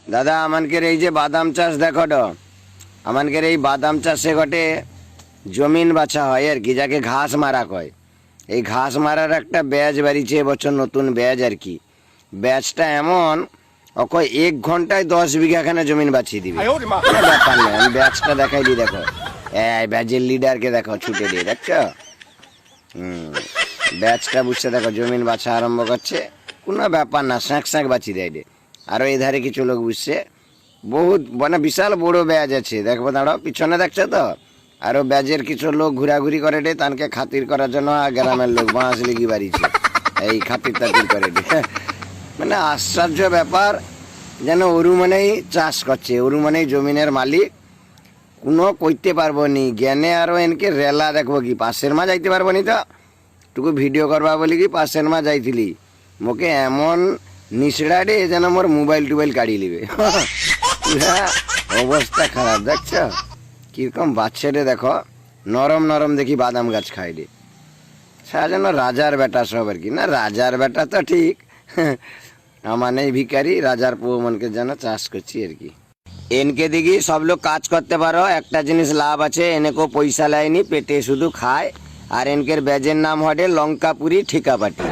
দাদা আমানকের এই যে বাদাম চাষ দেখো তো, আমানকের এই বাদাম চাষে ঘটে জমিন বাছা হয় আর কি, যাকে ঘাস মারা কয়। এই ঘাস মারার একটা ব্যাচ বাড়িছে এবছর, নতুন ব্যাচ আর কি। ব্যাচটা এমন অকয় 1 ঘন্টায় 10 বিঘাখানে জমিন বাছিয়ে দিবে। কোনো ব্যাপার নেই, আমি ব্যাচটা দেখাই দিই। দেখো এই ব্যাচের লিডারকে দেখো ছুটে দিয়ে, দেখছো? ব্যাচটা বুঝতে দেখো, জমিন বাছা আরম্ভ করছে। কোনো ব্যাপার না, শাঁক শাঁক বাছি দেয় রে। আরও এই ধারে কিছু লোক বুঝছে, বহুত মানে বিশাল বড় ব্যাজ আছে। দেখবো দাঁড়াও, পিছনে দেখছো তো? আরো ব্যাজের কিছু লোক ঘোরাঘুরি করে রে, তানকে খাতির করার জন্য গ্রামের লোক বাঁশ লেগি বাড়িছে, এই খাতির তাতির করে রে। মানে আশ্চর্য ব্যাপার, যেন ওরু মানেই চাষ করছে, ওরু মানেই জমিনের মালিক। কোনো কইতে পারবো নি জ্ঞানে। আরো এনকে রেলা দেখবো কি, পাশের মা যাইতে পারবো নি তো টুকু ভিডিও করবা বলি কি পাশের মা যাইছিলি, মোকে এমন নিচড়া রে যেন মোর মোবাইল টোবাইল কাড়ি লিবে। অবস্থা খারাপ, দেখছ কিরকম বাচ্চা রে। দেখো নরম নরম দেখি বাদাম গাছ খাই রে। সে যেন রাজার বেটা সব আর কি। না রাজার বেটা তো ঠিক, আমার নেই ভিখারি, রাজার পৌমনকে যেন চাষ করছি আর কি। এনকে দেখি সব লোক কাজ করতে পারো, একটা জিনিস লাভ আছে, এনেকেও পয়সা লাইনি, পেটে শুধু খায়। আর এনকের ব্যাজের নাম হবে লঙ্কাপুরি ঠিকাপাটি।